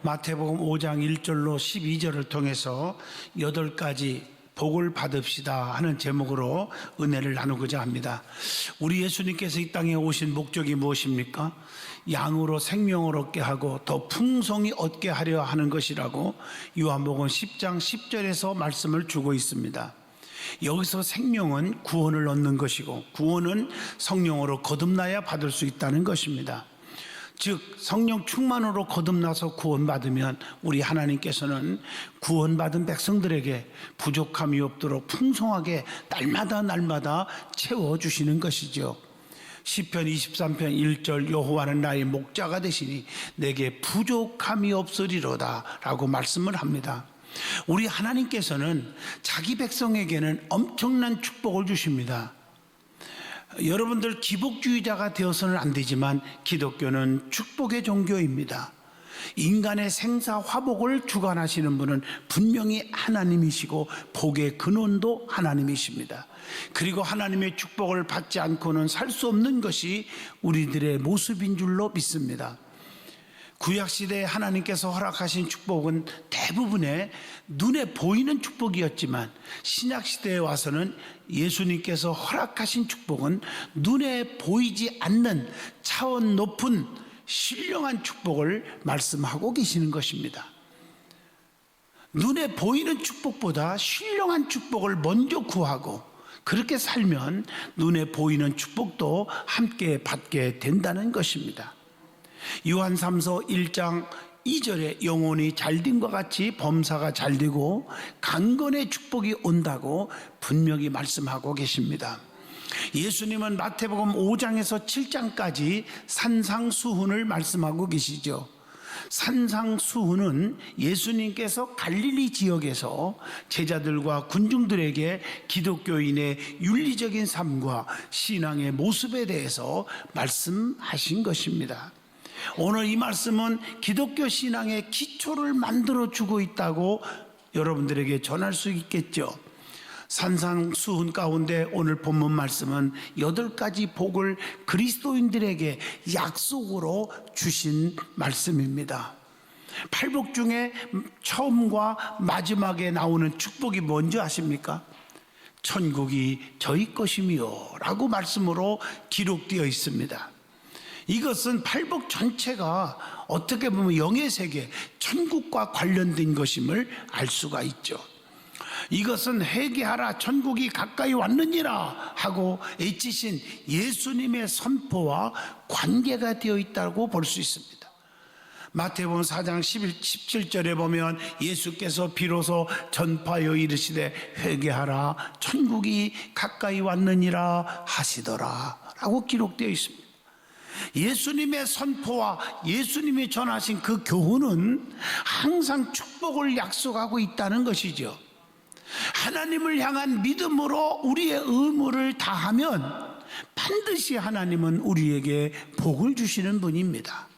마태복음 5장 1절로 12절을 통해서 8가지 복을 받읍시다 하는 제목으로 은혜를 나누고자 합니다. 우리 예수님께서 이 땅에 오신 목적이 무엇입니까? 양으로 생명을 얻게 하고 더 풍성히 얻게 하려 하는 것이라고 요한복음 10장 10절에서 말씀을 주고 있습니다. 여기서 생명은 구원을 얻는 것이고 구원은 성령으로 거듭나야 받을 수 있다는 것입니다. 즉 성령 충만으로 거듭나서 구원받으면 우리 하나님께서는 구원받은 백성들에게 부족함이 없도록 풍성하게 날마다 채워주시는 것이죠. 시편 23편 1절 여호와는 나의 목자가 되시니 내게 부족함이 없으리로다 라고 말씀을 합니다. 우리 하나님께서는 자기 백성에게는 엄청난 축복을 주십니다. 여러분들 기복주의자가 되어서는 안 되지만 기독교는 축복의 종교입니다. 인간의 생사 화복을 주관하시는 분은 분명히 하나님이시고 복의 근원도 하나님이십니다. 그리고 하나님의 축복을 받지 않고는 살 수 없는 것이 우리들의 모습인 줄로 믿습니다. 구약시대에 하나님께서 허락하신 축복은 대부분의 눈에 보이는 축복이었지만 신약시대에 와서는 예수님께서 허락하신 축복은 눈에 보이지 않는 차원 높은 신령한 축복을 말씀하고 계시는 것입니다. 눈에 보이는 축복보다 신령한 축복을 먼저 구하고 그렇게 살면 눈에 보이는 축복도 함께 받게 된다는 것입니다. 요한 3서 1장 2절에 영혼이 잘됨과 같이 범사가 잘되고 강건의 축복이 온다고 분명히 말씀하고 계십니다. 예수님은 마태복음 5장에서 7장까지 산상수훈을 말씀하고 계시죠. 산상수훈은 예수님께서 갈릴리 지역에서 제자들과 군중들에게 기독교인의 윤리적인 삶과 신앙의 모습에 대해서 말씀하신 것입니다. 오늘 이 말씀은 기독교 신앙의 기초를 만들어 주고 있다고 여러분들에게 전할 수 있겠죠. 산상수훈 가운데 오늘 본문 말씀은 8가지 복을 그리스도인들에게 약속으로 주신 말씀입니다. 8복 중에 처음과 마지막에 나오는 축복이 뭔지 아십니까? 천국이 저희 것이며 라고 말씀으로 기록되어 있습니다. 이것은 팔복 전체가 어떻게 보면 영의 세계, 천국과 관련된 것임을 알 수가 있죠. 이것은 회개하라 천국이 가까이 왔느니라 하고 애치신 예수님의 선포와 관계가 되어 있다고 볼 수 있습니다. 마태복음 4장 17절에 보면 예수께서 비로소 전파하여 이르시되 회개하라 천국이 가까이 왔느니라 하시더라 라고 기록되어 있습니다. 예수님의 선포와 예수님이 전하신 그 교훈은 항상 축복을 약속하고 있다는 것이죠. 하나님을 향한 믿음으로 우리의 의무를 다하면 반드시 하나님은 우리에게 복을 주시는 분입니다.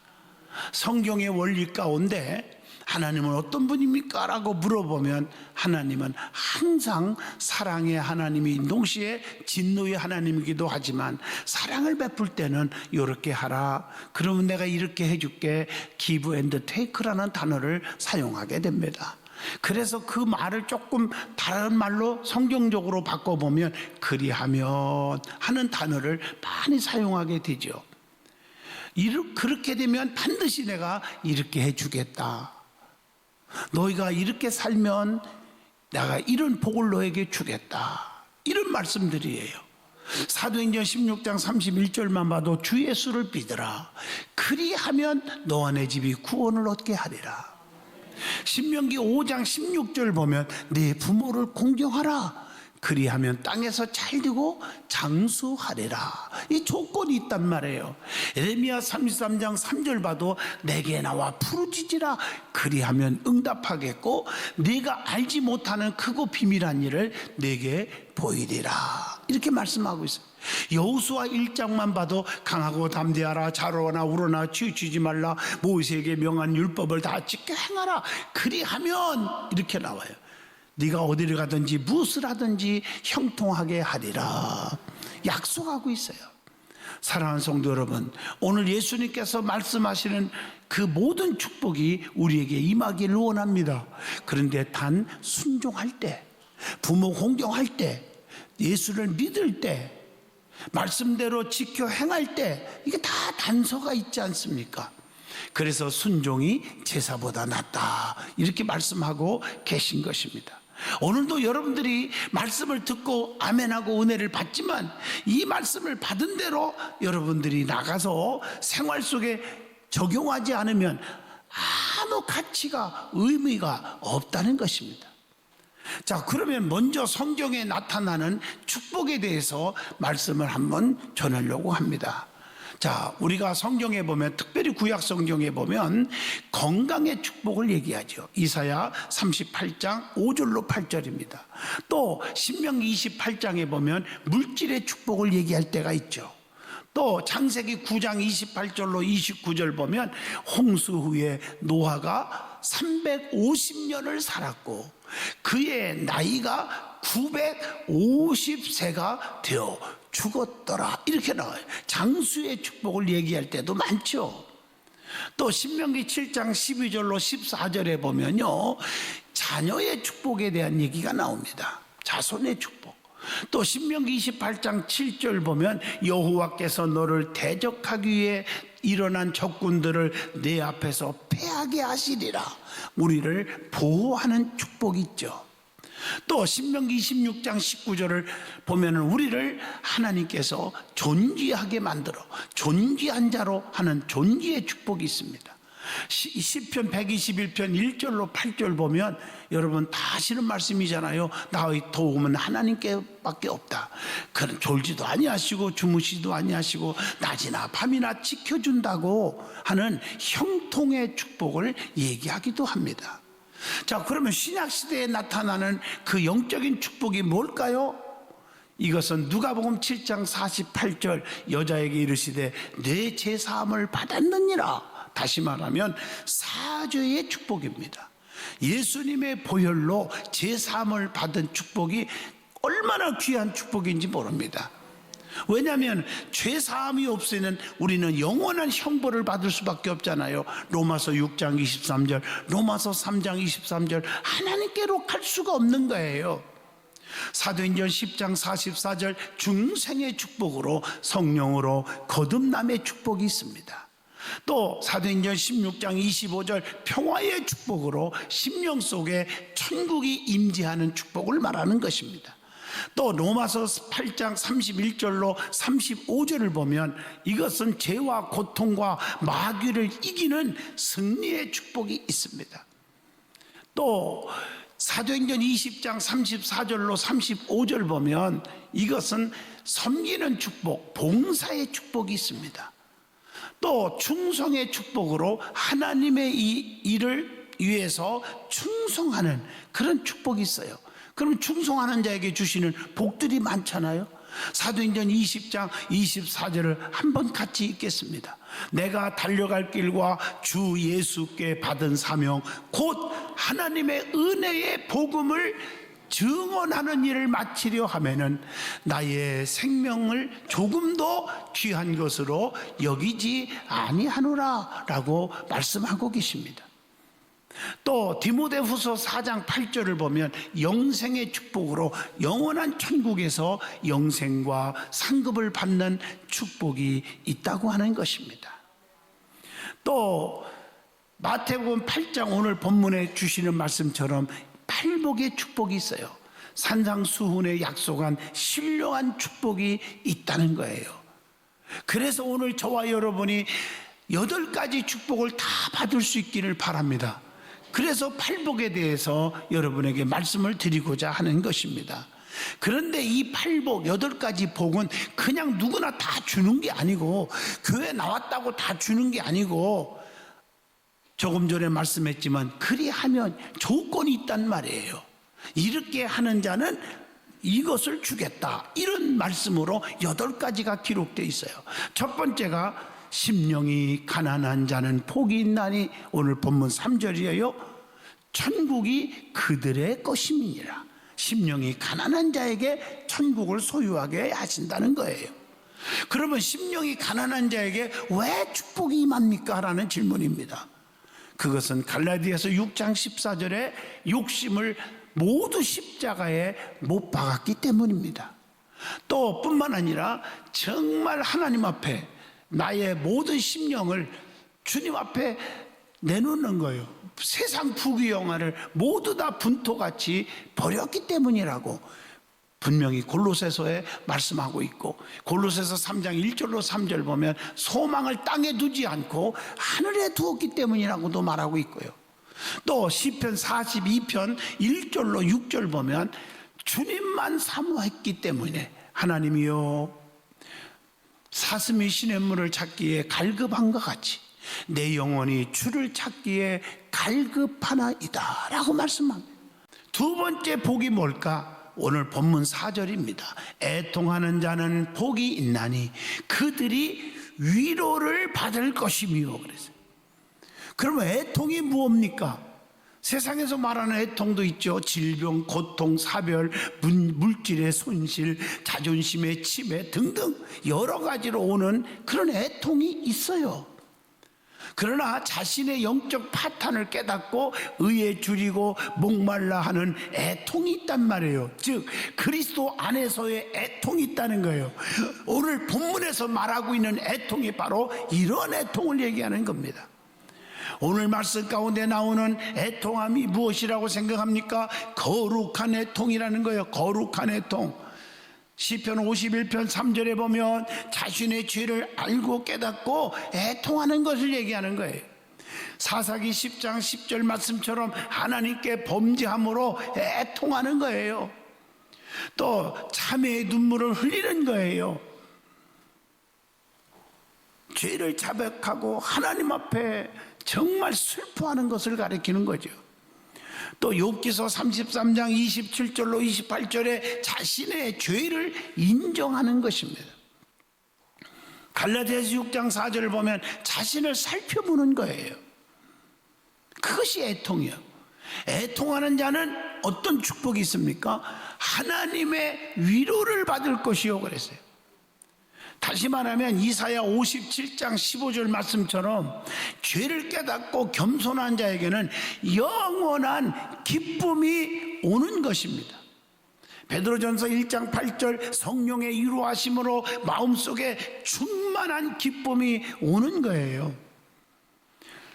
성경의 원리 가운데 하나님은 어떤 분입니까? 라고 물어보면 하나님은 항상 사랑의 하나님이 동시에 진노의 하나님이기도 하지만 사랑을 베풀 때는 이렇게 하라 그러면 내가 이렇게 해줄게 give and take라는 단어를 사용하게 됩니다. 그래서 그 말을 조금 다른 말로 성경적으로 바꿔보면 그리하면 하는 단어를 많이 사용하게 되죠. 그렇게 되면 반드시 내가 이렇게 해주겠다. 너희가 이렇게 살면 내가 이런 복을 너에게 주겠다. 이런 말씀들이에요. 사도행전 16장 31절만 봐도 주 예수를 믿으라. 그리하면 너와 내 집이 구원을 얻게 하리라. 신명기 5장 16절 보면 네 부모를 공경하라. 그리하면 땅에서 잘되고 장수하리라. 이 조건이 있단 말이에요. 에레미야 33장 3절 봐도 내게 나와 부르짖으라. 그리하면 응답하겠고 네가 알지 못하는 크고 비밀한 일을 내게 보이리라. 이렇게 말씀하고 있어요. 여호수아 1장만 봐도 강하고 담대하라. 자로나 우러나 치우치지 말라. 모세에게 명한 율법을 다 지켜 행하라. 그리하면 이렇게 나와요. 네가 어디를 가든지 무엇을 하든지 형통하게 하리라. 약속하고 있어요. 사랑하는 성도 여러분, 오늘 예수님께서 말씀하시는 그 모든 축복이 우리에게 임하기를 원합니다. 그런데 단 순종할 때, 부모 공경할 때, 예수를 믿을 때, 말씀대로 지켜 행할 때, 이게 다 단서가 있지 않습니까? 그래서 순종이 제사보다 낫다, 이렇게 말씀하고 계신 것입니다. 오늘도 여러분들이 말씀을 듣고 아멘하고 은혜를 받지만, 이 말씀을 받은 대로 여러분들이 나가서 생활 속에 적용하지 않으면 아무 가치가, 의미가 없다는 것입니다. 자, 그러면 먼저 성경에 나타나는 축복에 대해서 말씀을 한번 전하려고 합니다. 자, 우리가 성경에 보면, 특별히 구약 성경에 보면 건강의 축복을 얘기하죠. 이사야 38장 5절로 8절입니다. 또 신명기 28장에 보면 물질의 축복을 얘기할 때가 있죠. 또 창세기 9장 28절로 29절 보면 홍수 후에 노아가 350년을 살았고 그의 나이가 950세가 되어 죽었더라, 이렇게 나와요. 장수의 축복을 얘기할 때도 많죠. 또 신명기 7장 12절로 14절에 보면요, 자녀의 축복에 대한 얘기가 나옵니다. 자손의 축복. 또 신명기 28장 7절 보면 여호와께서 너를 대적하기 위해 일어난 적군들을 내 앞에서 패하게 하시리라, 우리를 보호하는 축복이 있죠. 또 신명기 26장 19절을 보면 우리를 하나님께서 존귀하게 만들어 존귀한 자로 하는 존귀의 축복이 있습니다. 시편 121편 1절로 8절 보면 여러분 다 아시는 말씀이잖아요. 나의 도움은 하나님께 밖에 없다. 그는 졸지도 아니하시고 주무시도 아니하시고 낮이나 밤이나 지켜준다고 하는 형통의 축복을 얘기하기도 합니다. 자, 그러면 신약시대에 나타나는 그 영적인 축복이 뭘까요? 이것은 누가복음 7장 48절, 여자에게 이르시되 내 제사함을 받았느니라. 다시 말하면 사죄의 축복입니다. 예수님의 보혈로 제사함을 받은 축복이 얼마나 귀한 축복인지 모릅니다. 왜냐하면 죄사함이 없으면 우리는 영원한 형벌을 받을 수밖에 없잖아요. 로마서 6장 23절, 로마서 3장 23절, 하나님께로 갈 수가 없는 거예요. 사도행전 10장 44절, 중생의 축복으로 성령으로 거듭남의 축복이 있습니다. 또 사도행전 16장 25절, 평화의 축복으로 심령 속에 천국이 임재하는 축복을 말하는 것입니다. 또 로마서 8장 31절로 35절을 보면 이것은 죄와 고통과 마귀를 이기는 승리의 축복이 있습니다. 또 사도행전 20장 34절로 35절 보면 이것은 섬기는 축복, 봉사의 축복이 있습니다. 또 충성의 축복으로 하나님의 이 일을 위해서 충성하는 그런 축복이 있어요. 그럼 충성하는 자에게 주시는 복들이 많잖아요. 사도행전 20장 24절을 한번 같이 읽겠습니다. 내가 달려갈 길과 주 예수께 받은 사명 곧 하나님의 은혜의 복음을 증언하는 일을 마치려 하면은 나의 생명을 조금도 귀한 것으로 여기지 아니하노라 라고 말씀하고 계십니다. 또 디모데후서 4장 8절을 보면 영생의 축복으로 영원한 천국에서 영생과 상급을 받는 축복이 있다고 하는 것입니다. 또 마태복음 8장 오늘 본문에 주시는 말씀처럼 팔복의 축복이 있어요. 산상수훈에 약속한 신령한 축복이 있다는 거예요. 그래서 오늘 저와 여러분이 8가지 축복을 다 받을 수 있기를 바랍니다. 그래서 팔복에 대해서 여러분에게 말씀을 드리고자 하는 것입니다. 그런데 이 팔복 8가지 복은 그냥 누구나 다 주는 게 아니고, 교회 나왔다고 다 주는 게 아니고, 조금 전에 말씀했지만 그리하면 조건이 있단 말이에요. 이렇게 하는 자는 이것을 주겠다, 이런 말씀으로 8가지가 기록되어 있어요. 첫 번째가 심령이 가난한 자는 복이 있나니, 오늘 본문 3절이에요. 천국이 그들의 것임이니라. 심령이 가난한 자에게 천국을 소유하게 하신다는 거예요. 그러면 심령이 가난한 자에게 왜 축복이 임합니까? 라는 질문입니다. 그것은 갈라디아서 6장 14절에 욕심을 모두 십자가에 못 박았기 때문입니다. 또 뿐만 아니라 정말 하나님 앞에 나의 모든 심령을 주님 앞에 내놓는 거예요. 세상 부귀 영화를 모두 다 분토같이 버렸기 때문이라고 분명히 골로새서에 말씀하고 있고, 골로새서 3장 1절로 3절 보면 소망을 땅에 두지 않고 하늘에 두었기 때문이라고도 말하고 있고요. 또 시편 42편 1절로 6절 보면 주님만 사모했기 때문에 하나님이여 사슴이 시냇물을 찾기에 갈급한 것 같이 내 영혼이 주를 찾기에 갈급하나이다 라고 말씀합니다. 두 번째 복이 뭘까? 오늘 본문 4절입니다. 애통하는 자는 복이 있나니 그들이 위로를 받을 것이며 그랬어요. 그러면 애통이 무엇입니까? 세상에서 말하는 애통도 있죠. 질병, 고통, 사별, 물질의 손실, 자존심의 침해 등등 여러 가지로 오는 그런 애통이 있어요. 그러나 자신의 영적 파탄을 깨닫고 의에 줄이고 목말라 하는 애통이 있단 말이에요. 즉 그리스도 안에서의 애통이 있다는 거예요. 오늘 본문에서 말하고 있는 애통이 바로 이런 애통을 얘기하는 겁니다. 오늘 말씀 가운데 나오는 애통함이 무엇이라고 생각합니까? 거룩한 애통이라는 거예요. 거룩한 애통. 시편 51편 3절에 보면 자신의 죄를 알고 깨닫고 애통하는 것을 얘기하는 거예요. 사사기 10장 10절 말씀처럼 하나님께 범죄함으로 애통하는 거예요. 또 참회의 눈물을 흘리는 거예요. 죄를 자백하고 하나님 앞에 정말 슬퍼하는 것을 가리키는 거죠. 또 욥기서 33장 27절로 28절에 자신의 죄를 인정하는 것입니다. 갈라디아서 6장 4절을 보면 자신을 살펴보는 거예요. 그것이 애통이에요. 애통하는 자는 어떤 축복이 있습니까? 하나님의 위로를 받을 것이요 그랬어요. 다시 말하면 이사야 57장 15절 말씀처럼 죄를 깨닫고 겸손한 자에게는 영원한 기쁨이 오는 것입니다. 베드로전서 1장 8절 성령의 위로하심으로 마음속에 충만한 기쁨이 오는 거예요.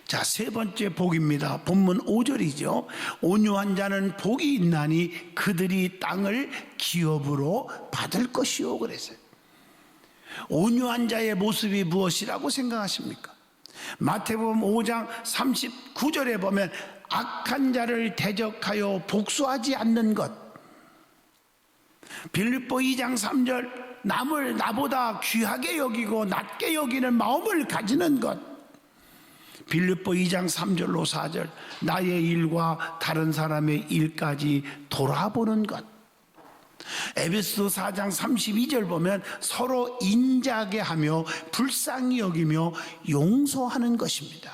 자, 세 번째 복입니다. 본문 5절이죠. 온유한 자는 복이 있나니 그들이 땅을 기업으로 받을 것이요 그랬어요. 온유한 자의 모습이 무엇이라고 생각하십니까? 마태복음 5장 39절에 보면 악한 자를 대적하여 복수하지 않는 것, 빌립보 2장 3절 남을 나보다 귀하게 여기고 낮게 여기는 마음을 가지는 것, 빌립보 2장 3절로 4절 나의 일과 다른 사람의 일까지 돌아보는 것, 에베소 4장 32절 보면 서로 인자하게 하며 불쌍히 여기며 용서하는 것입니다.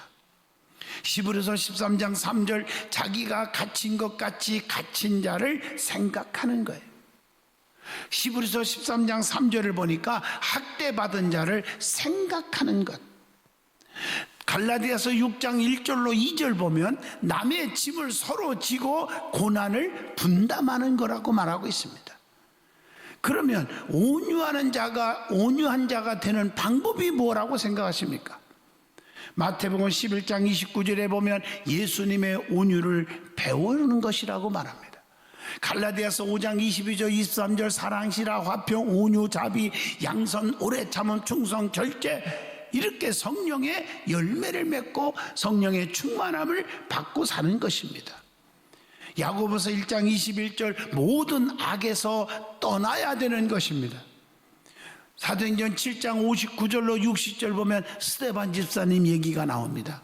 히브리서 13장 3절 자기가 갇힌 것 같이 갇힌 자를 생각하는 거예요. 히브리서 13장 3절을 보니까 학대받은 자를 생각하는 것. 갈라디아서 6장 1절로 2절 보면 남의 짐을 서로 지고 고난을 분담하는 거라고 말하고 있습니다. 그러면 온유한 자가 되는 방법이 뭐라고 생각하십니까? 마태복음 11장 29절에 보면 예수님의 온유를 배우는 것이라고 말합니다. 갈라디아서 5장 22절 23절 사랑시라 화평 온유 자비 양선 오래 참음 충성 절제 이렇게 성령의 열매를 맺고 성령의 충만함을 받고 사는 것입니다. 야고보서 1장 21절 모든 악에서 떠나야 되는 것입니다. 사도행전 7장 59절로 60절 보면 스데반 집사님 얘기가 나옵니다.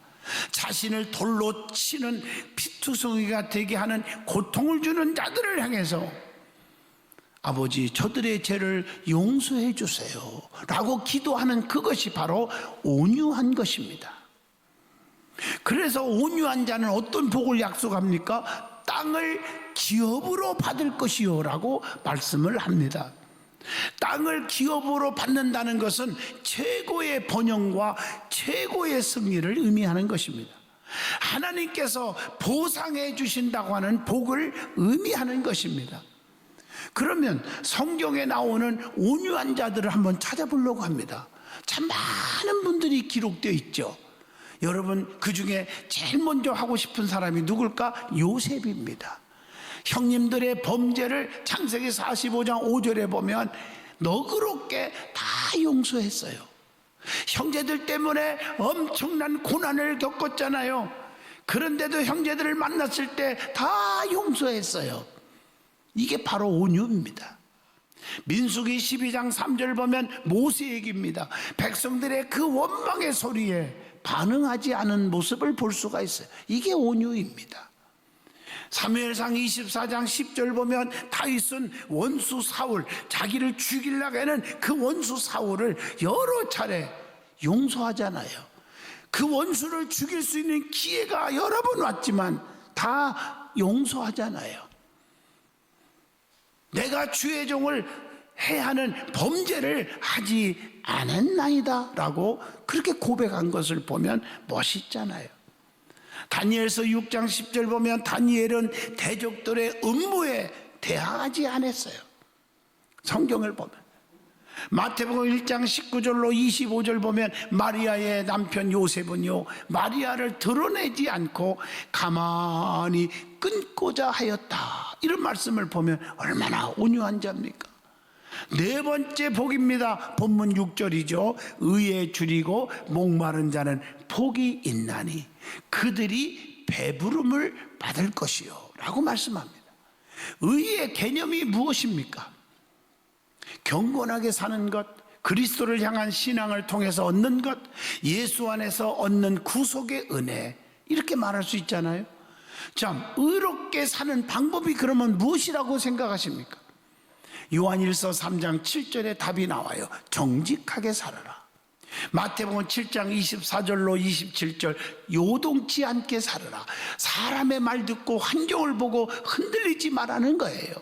자신을 돌로 치는 피투성이가 되게 하는 고통을 주는 자들을 향해서 아버지 저들의 죄를 용서해 주세요 라고 기도하는 그것이 바로 온유한 것입니다. 그래서 온유한 자는 어떤 복을 약속합니까? 땅을 기업으로 받을 것이요 라고 말씀을 합니다. 땅을 기업으로 받는다는 것은 최고의 번영과 최고의 승리를 의미하는 것입니다. 하나님께서 보상해 주신다고 하는 복을 의미하는 것입니다. 그러면 성경에 나오는 온유한 자들을 한번 찾아보려고 합니다. 참 많은 분들이 기록되어 있죠. 여러분, 그 중에 제일 먼저 하고 싶은 사람이 누굴까? 요셉입니다. 형님들의 범죄를 창세기 45장 5절에 보면 너그럽게 다 용서했어요. 형제들 때문에 엄청난 고난을 겪었잖아요. 그런데도 형제들을 만났을 때 다 용서했어요. 이게 바로 온유입니다. 민수기 12장 3절 보면 모세 얘기입니다. 백성들의 그 원망의 소리에 반응하지 않은 모습을 볼 수가 있어요. 이게 온유입니다. 사무엘상 24장 10절 보면 다윗은 원수 사울, 자기를 죽이려고 하는 그 원수 사울을 여러 차례 용서하잖아요. 그 원수를 죽일 수 있는 기회가 여러 번 왔지만 다 용서하잖아요. 내가 주의 종을 해야 하는 범죄를 하지 않았나이다 라고 그렇게 고백한 것을 보면 멋있잖아요. 다니엘서 6장 10절 보면 다니엘은 대적들의 음모에 대항하지 않았어요. 성경을 보면 마태복음 1장 19절로 25절 보면 마리아의 남편 요셉은요, 마리아를 드러내지 않고 가만히 끊고자 하였다, 이런 말씀을 보면 얼마나 온유한 자입니까? 네 번째 복입니다. 본문 6절이죠. 의에 줄이고 목마른 자는 복이 있나니 그들이 배부름을 받을 것이요 라고 말씀합니다. 의의 개념이 무엇입니까? 경건하게 사는 것, 그리스도를 향한 신앙을 통해서 얻는 것, 예수 안에서 얻는 구속의 은혜, 이렇게 말할 수 있잖아요. 참, 의롭게 사는 방법이 그러면 무엇이라고 생각하십니까? 요한일서 3장 7절에 답이 나와요. 정직하게 살아라. 마태복음 7장 24절로 27절, 요동치 않게 살아라. 사람의 말 듣고 환경을 보고 흔들리지 말라는 거예요.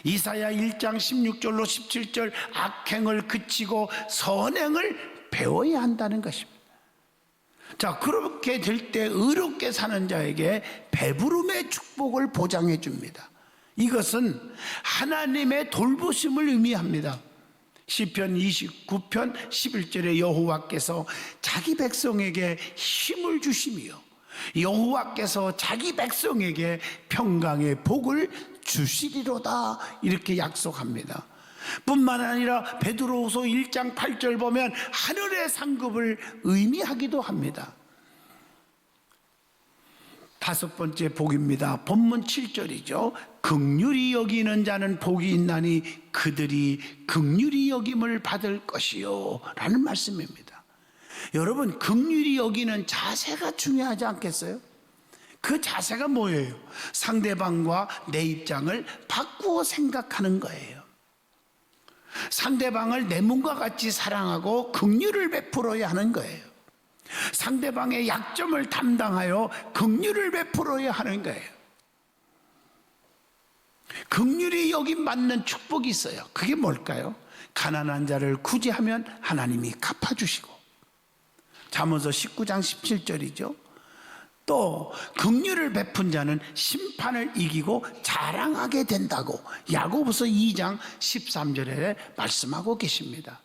이사야 1장 16절로 17절, 악행을 그치고 선행을 배워야 한다는 것입니다. 자, 그렇게 될 때 의롭게 사는 자에게 배부름의 축복을 보장해 줍니다. 이것은 하나님의 돌보심을 의미합니다. 시편 29편 11절에 여호와께서 자기 백성에게 힘을 주시며 여호와께서 자기 백성에게 평강의 복을 주시리로다, 이렇게 약속합니다. 뿐만 아니라 베드로후서 1장 8절 보면 하늘의 상급을 의미하기도 합니다. 다섯 번째 복입니다. 본문 7절이죠. 긍휼히 여기는 자는 복이 있나니 그들이 긍휼히 여김을 받을 것이요 라는 말씀입니다. 여러분, 긍휼히 여기는 자세가 중요하지 않겠어요? 그 자세가 뭐예요? 상대방과 내 입장을 바꾸어 생각하는 거예요. 상대방을 내 몸과 같이 사랑하고 긍휼을 베풀어야 하는 거예요. 상대방의 약점을 담당하여 긍휼을 베풀어야 하는 거예요. 긍휼히 여김 받는 축복이 있어요. 그게 뭘까요? 가난한 자를 구제하면 하나님이 갚아주시고, 잠언서 19장 17절이죠. 또 긍휼을 베푼 자는 심판을 이기고 자랑하게 된다고 야고보서 2장 13절에 말씀하고 계십니다.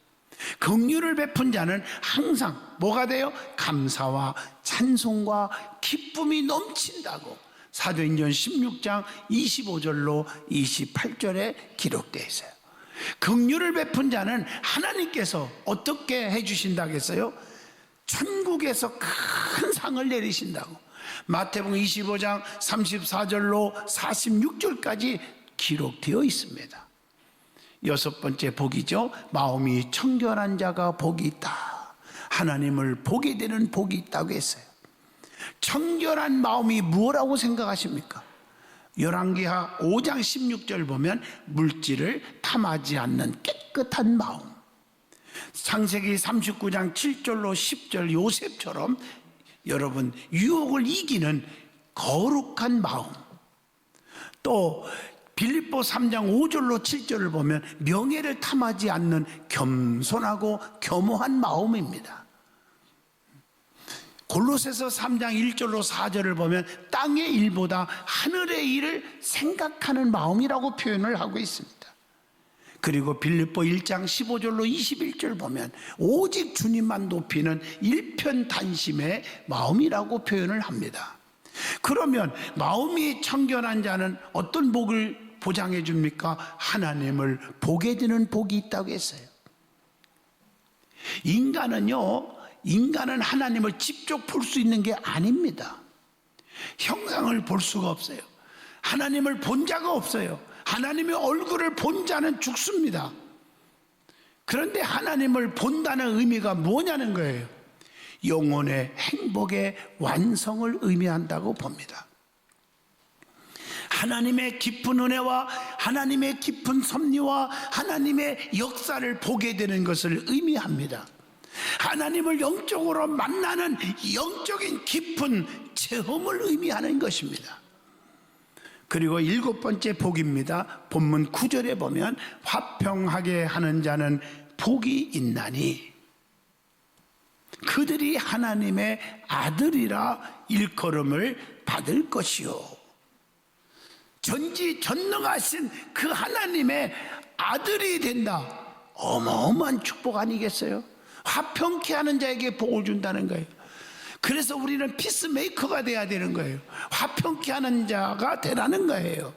긍휼을 베푼 자는 항상 뭐가 돼요? 감사와 찬송과 기쁨이 넘친다고 사도행전 16장 25절로 28절에 기록되어 있어요. 긍휼을 베푼 자는 하나님께서 어떻게 해주신다고 했어요? 천국에서 큰 상을 내리신다고 마태복음 25장 34절로 46절까지 기록되어 있습니다. 여섯 번째 복이죠. 마음이 청결한 자가 복이 있다. 하나님을 보게 되는 복이 있다고 했어요. 청결한 마음이 뭐라고 생각하십니까? 열왕기하 5장 16절 보면 물질을 탐하지 않는 깨끗한 마음. 창세기 39장 7절로 10절 요셉처럼 여러분 유혹을 이기는 거룩한 마음. 또 빌립보 3장 5절로 7절을 보면 명예를 탐하지 않는 겸손하고 겸허한 마음입니다. 골로새서 3장 1절로 4절을 보면 땅의 일보다 하늘의 일을 생각하는 마음이라고 표현을 하고 있습니다. 그리고 빌립보 1장 15절로 21절 보면 오직 주님만 높이는 일편단심의 마음이라고 표현을 합니다. 그러면 마음이 청결한 자는 어떤 복을 보장해 줍니까? 하나님을 보게 되는 복이 있다고 했어요. 인간은 하나님을 직접 볼 수 있는 게 아닙니다. 형상을 볼 수가 없어요. 하나님을 본 자가 없어요. 하나님의 얼굴을 본 자는 죽습니다. 그런데 하나님을 본다는 의미가 뭐냐는 거예요. 영혼의 행복의 완성을 의미한다고 봅니다. 하나님의 깊은 은혜와 하나님의 깊은 섭리와 하나님의 역사를 보게 되는 것을 의미합니다. 하나님을 영적으로 만나는 영적인 깊은 체험을 의미하는 것입니다. 그리고 7번째 복입니다. 본문 9절에 보면 화평하게 하는 자는 복이 있나니 그들이 하나님의 아들이라 일컬음을 받을 것이요. 전지전능하신 그 하나님의 아들이 된다. 어마어마한 축복 아니겠어요? 화평케 하는 자에게 복을 준다는 거예요. 그래서 우리는 피스메이커가 돼야 되는 거예요. 화평케 하는 자가 되라는 거예요.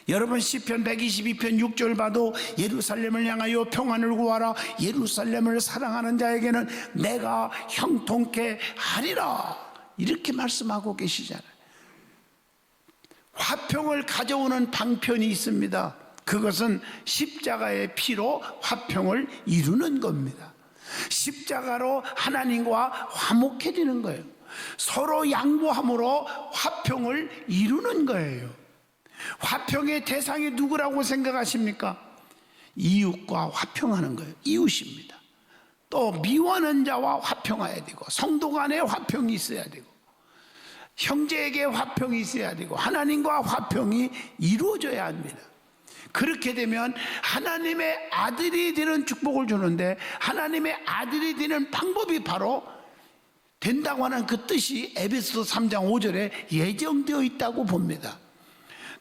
여러분 시편 122편 6절 봐도 예루살렘을 향하여 평안을 구하라. 예루살렘을 사랑하는 자에게는 내가 형통케 하리라. 이렇게 말씀하고 계시잖아요. 화평을 가져오는 방편이 있습니다. 그것은 십자가의 피로 화평을 이루는 겁니다. 십자가로 하나님과 화목해지는 거예요. 서로 양보함으로 화평을 이루는 거예요. 화평의 대상이 누구라고 생각하십니까? 이웃과 화평하는 거예요. 이웃입니다. 또 미워하는 자와 화평해야 되고 성도 간에 화평이 있어야 되고 형제에게 화평이 있어야 되고 하나님과 화평이 이루어져야 합니다. 그렇게 되면 하나님의 아들이 되는 축복을 주는데 하나님의 아들이 되는 방법이 바로 된다고 하는 그 뜻이 에베소서 3장 5절에 예정되어 있다고 봅니다.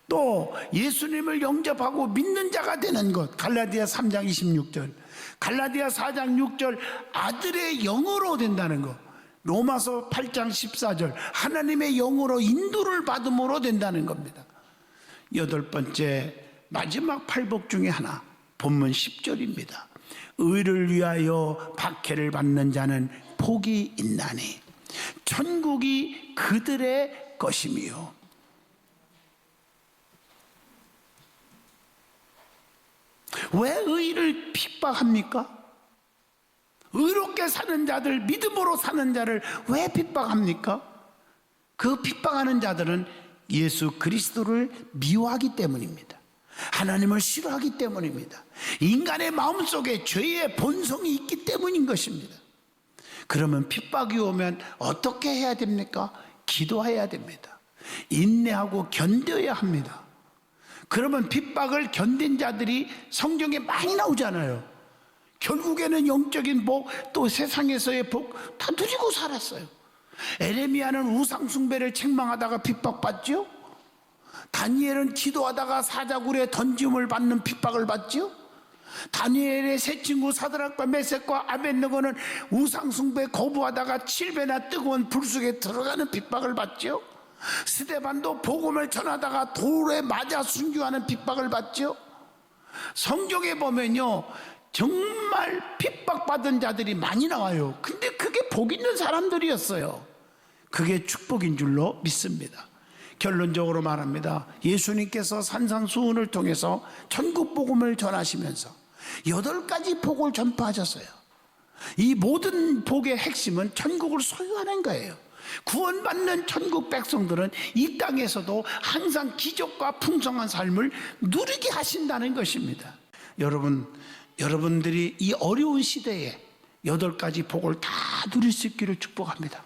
또 예수님을 영접하고 믿는 자가 되는 것 갈라디아 3장 26절, 갈라디아 4장 6절 아들의 영으로 된다는 것, 로마서 8장 14절 하나님의 영으로 인도를 받음으로 된다는 겁니다. 8번째 마지막 팔복 중에 하나 본문 10절입니다. 의를 위하여 박해를 받는 자는 복이 있나니 천국이 그들의 것이며. 왜 의를 핍박합니까? 의롭게 사는 자들, 믿음으로 사는 자를 왜 핍박합니까? 그 핍박하는 자들은 예수 그리스도를 미워하기 때문입니다. 하나님을 싫어하기 때문입니다. 인간의 마음속에 죄의 본성이 있기 때문인 것입니다. 그러면 핍박이 오면 어떻게 해야 됩니까? 기도해야 됩니다. 인내하고 견뎌야 합니다. 그러면 핍박을 견딘 자들이 성경에 많이 나오잖아요. 결국에는 영적인 복, 또 세상에서의 복 다 누리고 살았어요. 에레미야는 우상 숭배를 책망하다가 핍박받죠. 다니엘은 기도하다가 사자굴에 던짐을 받는 핍박을 받죠. 다니엘의 세 친구 사드락과 메섹과 아벳느고는 우상 숭배 거부하다가 7배나 뜨거운 불 속에 들어가는 핍박을 받죠. 스데반도 복음을 전하다가 돌에 맞아 순교하는 핍박을 받죠. 성경에 보면요 정말 핍박받은 자들이 많이 나와요. 근데 그게 복 있는 사람들이었어요. 그게 축복인 줄로 믿습니다. 결론적으로 말합니다. 예수님께서 산상수훈을 통해서 천국 복음을 전하시면서 8가지 복을 전파하셨어요. 이 모든 복의 핵심은 천국을 소유하는 거예요. 구원받는 천국 백성들은 이 땅에서도 항상 기적과 풍성한 삶을 누리게 하신다는 것입니다. 여러분들이 이 어려운 시대에 8가지 복을 다 누릴 수 있기를 축복합니다.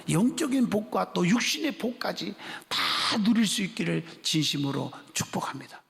영적인 복과 또 육신의 복까지 다 누릴 수 있기를 진심으로 축복합니다.